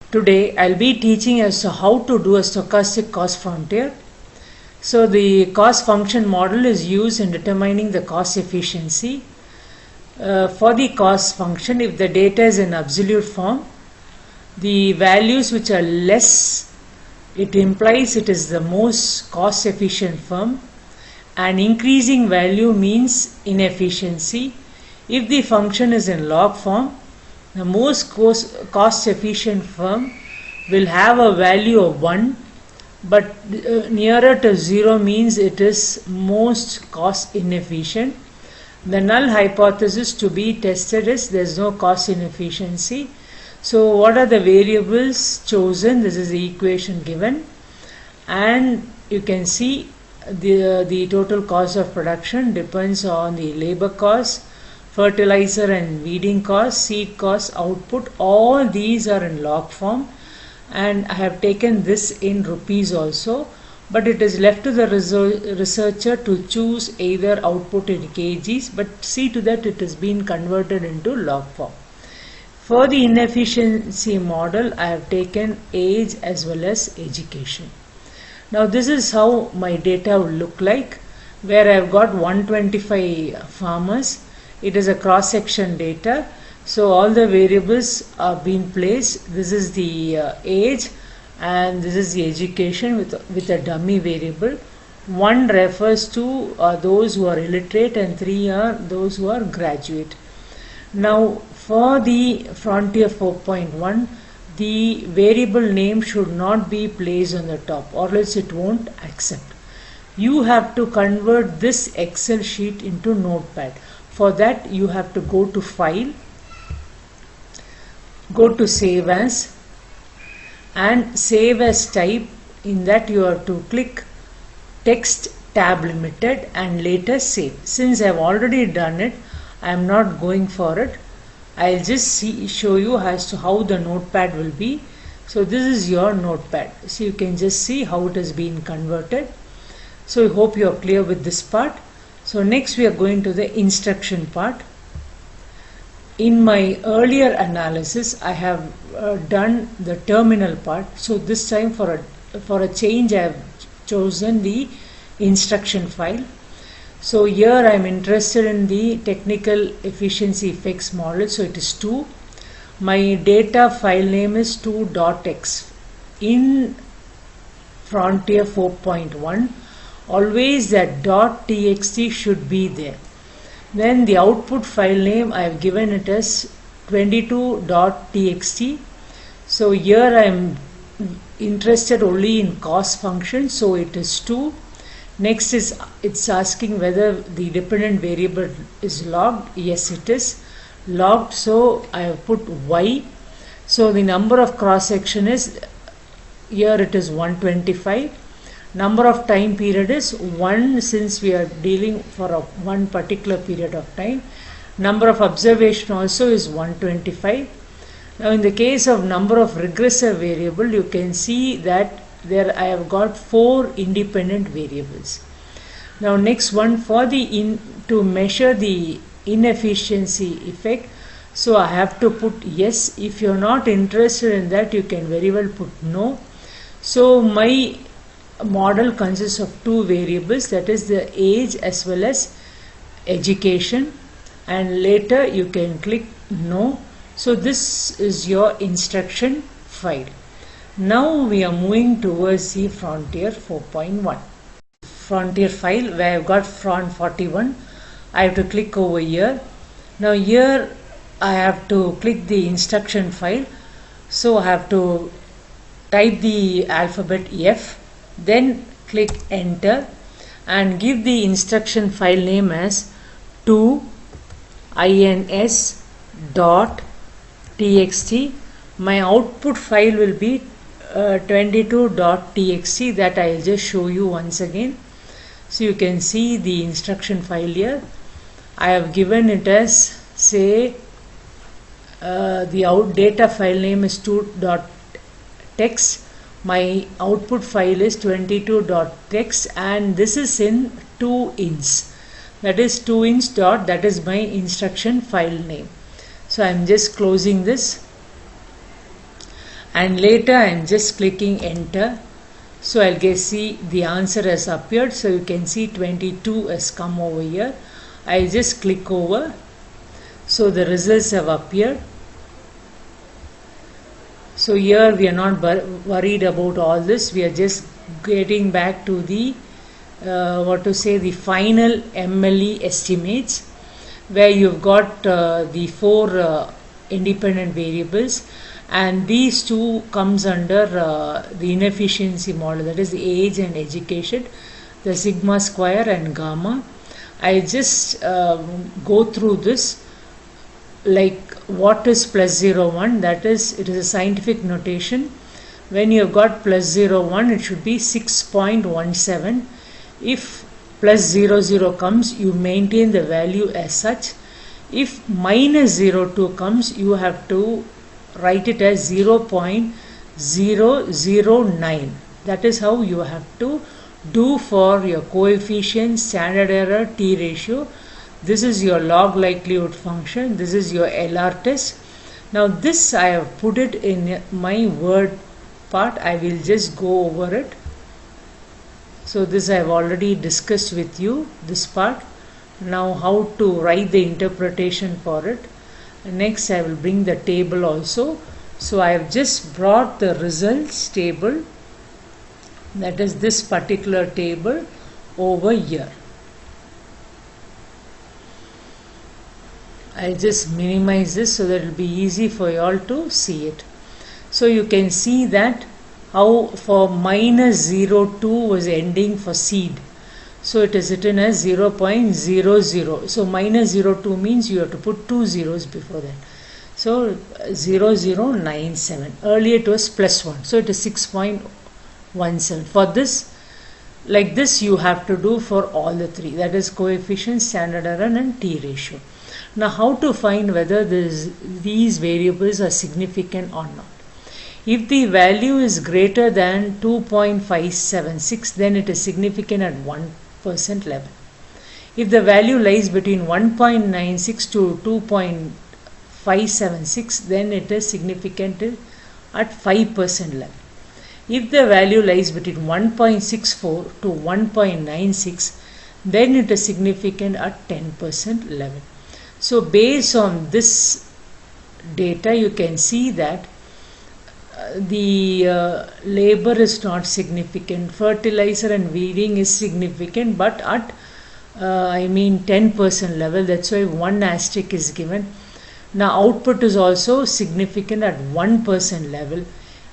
Today I'll be teaching as to how to do a stochastic cost frontier. So the cost function model is used in determining the cost efficiency. For the cost function, if the data is in absolute form, the values which are less, it implies it is the most cost efficient firm, and increasing value means inefficiency. If the function is in log form, the most cost efficient firm will have a value of 1, but nearer to 0 means it is most cost inefficient. The null hypothesis to be tested is there is no cost inefficiency. So what are the variables chosen? This is the equation given, and you can see the total cost of production depends on the labor cost, fertilizer and weeding cost, seed cost, output. All these are in log form, and I have taken this in rupees also, but it is left to the researcher to choose either output in kgs, but see to that it has been converted into log form. For the inefficiency model, I have taken age as well as education. Now this is how my data will look like, where I have got 125 farmers. It is a cross section data, so all the variables are being placed. This is the age and this is the education with a dummy variable. 1 refers to those who are illiterate and 3 are those who are graduate. Now for the Frontier 4.1, the variable name should not be placed on the top, or else it won't accept. You have to convert this Excel sheet into Notepad. For that you have to go to File, go to Save As, and Save As type. In that you have to click Text Tab Limited and later Save. Since I have already done it, I am not going for it. I'll just show you as to how the notepad will be. So this is your notepad. So you can just see how it has been converted. So I hope you are clear with this part. So next we are going to the instruction part. In my earlier analysis, I have done the terminal part. So this time for a change, I have chosen the instruction file. So here I am interested in the technical efficiency effects model. So it is 2. My data file name is 2.x. In Frontier 4.1, always that .txt should be there. Then the output file name, I have given it as 22.txt. So here I am interested only in cost function, so it is 2. Next is it's asking whether the dependent variable is logged. Yes, it is logged, so I have put y. So the number of cross section is, here it is 125. Number of time period is 1, since we are dealing for one particular period of time. Number of observation also is 125. Now in the case of number of regressive variable, you can see that there I have got 4 independent variables. Now next one, for the to measure the inefficiency effect, so I have to put yes. If you are not interested in that, you can very well put no. So my model consists of 2 variables, that is the age as well as education, and later you can click no. So this is your instruction file. Now we are moving towards the Frontier 4.1. Frontier file, where I have got Fron 41. I have to click over here. Now here I have to click the instruction file. So I have to type the alphabet F, then click enter and give the instruction file name as 2ins.txt. My output file will be 22.txt, that I will just show you once again. So you can see the instruction file here. I have given it as, say, the data file name is 2.text. My output file is 22.text, and this is in 2ins. That is 2ins dot, that is my instruction file name. So I am just closing this. and later I am just clicking enter. So I'll see the answer has appeared. So you can see 22 has come over here. I'll just click over. So the results have appeared. So here we are not worried about all this. We are just getting back to the the final MLE estimates, where you've got the 4 independent variables, and these 2 comes under the inefficiency model, that is the age and education, the sigma square and gamma. I just go through this, like what is plus 0,1, that is, it is a scientific notation. When you have got plus 0,1, it should be 6.17. If plus 0,0 comes, you maintain the value as such. If minus 0,2 comes, you have to write it as 0.009. That is how you have to do for your coefficient, standard error, t ratio. This is your log likelihood function. This is your LR test. Now this I have put it in my word part. I will just go over it. So this I have already discussed with you, this part. Now how to write the interpretation for it. Next I will bring the table also. So I have just brought the results table, that is this particular table, over here. I'll just minimize this so that it will be easy for you all to see it. So you can see that how for minus 0,2 was ending for seed. So it is written as 0.00. So minus 0,2 means you have to put 2 zeros before that. So 0097. Earlier it was plus 1. So it is 6.17. For this, like this you have to do for all the 3. That is coefficient, standard error and t ratio. Now how to find whether these variables are significant or not. If the value is greater than 2.576, then it is significant at 1% level. If the value lies between 1.96 to 2.576, then it is significant at 5% level. If the value lies between 1.64 to 1.96, then it is significant at 10% level. So based on this data, you can see that the labor is not significant, fertilizer and weeding is significant, but at 10% level. That's why 1 asterisk is given. Now output is also significant at 1% level.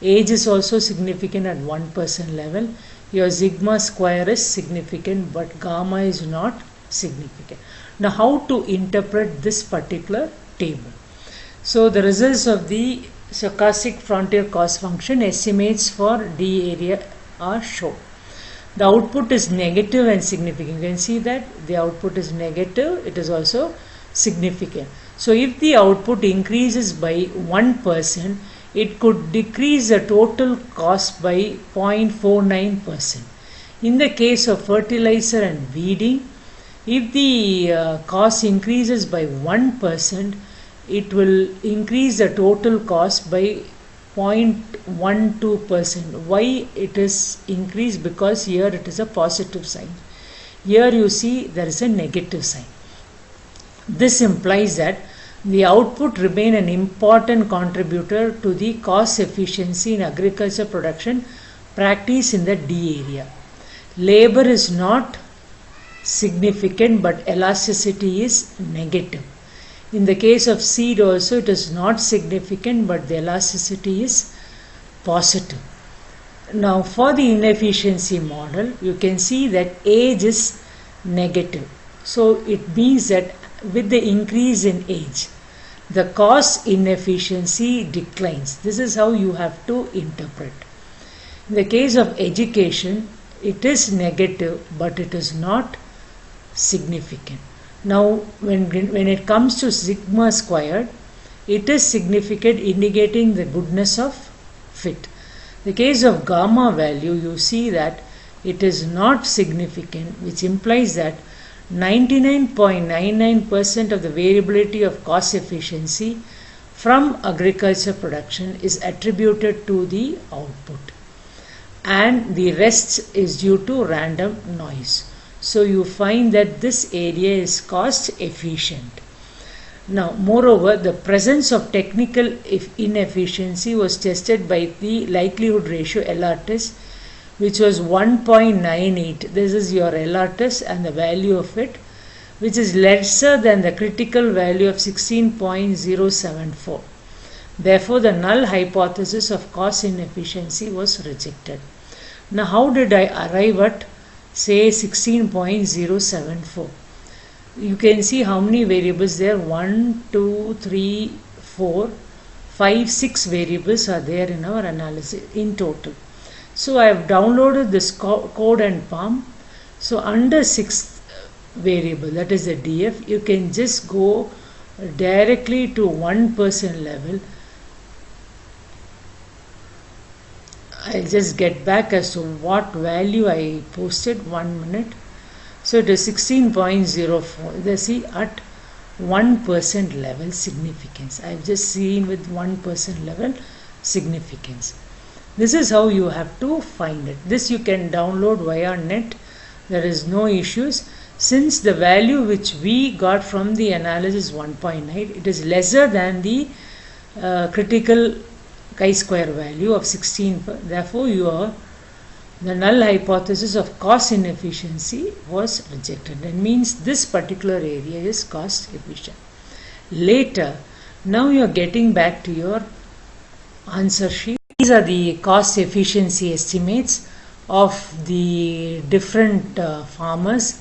Age is also significant at 1% level. Your sigma square is significant, but gamma is not significant. Now how to interpret this particular table? So the results of the stochastic frontier cost function estimates for D area are shown. The output is negative and significant. You can see that the output is negative, it is also significant. So if the output increases by 1%, it could decrease the total cost by 0.49%. In the case of fertilizer and weeding, if the cost increases by 1%, it will increase the total cost by 0.12%. Why it is increased? Because here it is a positive sign. Here you see there is a negative sign. This implies that the output remain an important contributor to the cost efficiency in agriculture production practice in the D area. Labor is not significant, but elasticity is negative. In the case of seed also, it is not significant, but the elasticity is positive. Now for the inefficiency model, you can see that age is negative. So it means that with the increase in age, the cost inefficiency declines. This is how you have to interpret. In the case of education, it is negative, but it is not significant. Now when it comes to sigma squared, it is significant, indicating the goodness of fit. The case of gamma value, you see that it is not significant, which implies that 99.99% of the variability of cost efficiency from agriculture production is attributed to the output, and the rest is due to random noise. So you find that this area is cost efficient. Now, moreover, the presence of technical inefficiency was tested by the likelihood ratio LR test, which was 1.98. This is your LR test and the value of it, which is lesser than the critical value of 16.074. Therefore, the null hypothesis of cost inefficiency was rejected. Now, how did I arrive at, say, 16.074? You can see how many variables there. 1, 2, 3, 4, 5, 6 variables are there in our analysis in total. So I have downloaded this code and PALM. So under 6th variable, that is the DF, you can just go directly to 1% level. I'll just get back as to what value I posted. 1 minute. So it is 16.04. They see at 1% level significance. I've just seen with 1% level significance. This is how you have to find it. This you can download via net. There is no issues. Since the value which we got from the analysis 1.9, it is lesser than the critical chi-square value of 16. Therefore, the null hypothesis of cost inefficiency was rejected. That means this particular area is cost efficient. Later, now you are getting back to your answer sheet. These are the cost efficiency estimates of the different farmers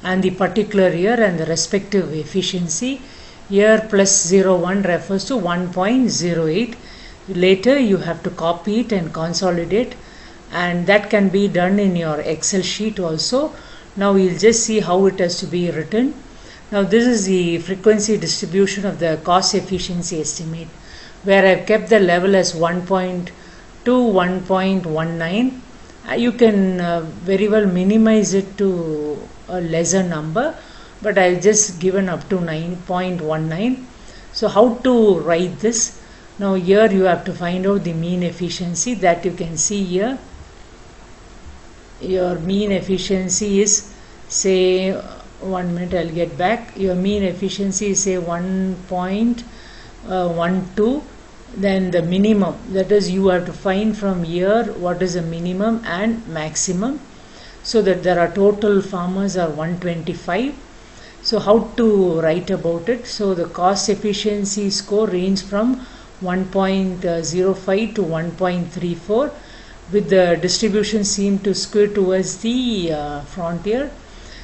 and the particular year and the respective efficiency. Year plus 0.1 refers to 1.08. Later, you have to copy it and consolidate, and that can be done in your Excel sheet also. Now we'll just see how it has to be written. Now this is the frequency distribution of the cost efficiency estimate, where I've kept the level as 1.2, 1.19. You can very well minimize it to a lesser number, but I've just given up to 9.19. So how to write this? Now here you have to find out the mean efficiency that you can see here. Your mean efficiency is, say, 1 minute, I'll get back. Your mean efficiency is, say, 1.12. Then the minimum, that is, you have to find from here what is the minimum and maximum, so that there are total farmers are 125. So how to write about it? So the cost efficiency score range from 1.05 to 1.34, with the distribution seem to skew towards the frontier.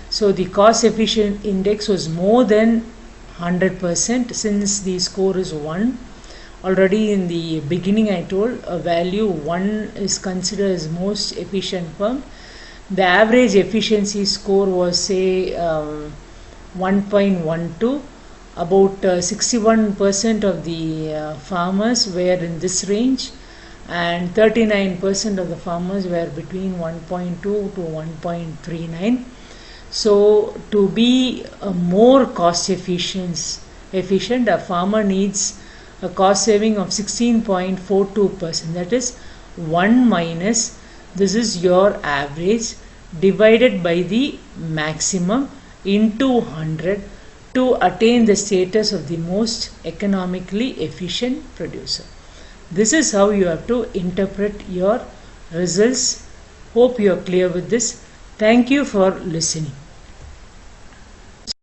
So the cost efficient index was more than 100% since the score is 1. Already in the beginning I told a value 1 is considered as most efficient firm. The average efficiency score was, say, 1.12. About 61% of the farmers were in this range, and 39% of the farmers were between 1.2 to 1.39. So to be more cost efficient, a farmer needs a cost saving of 16.42%. That is 1 minus, this is your average, divided by the maximum into 100 to attain the status of the most economically efficient producer. This is how you have to interpret your results. Hope you are clear with this. Thank you for listening.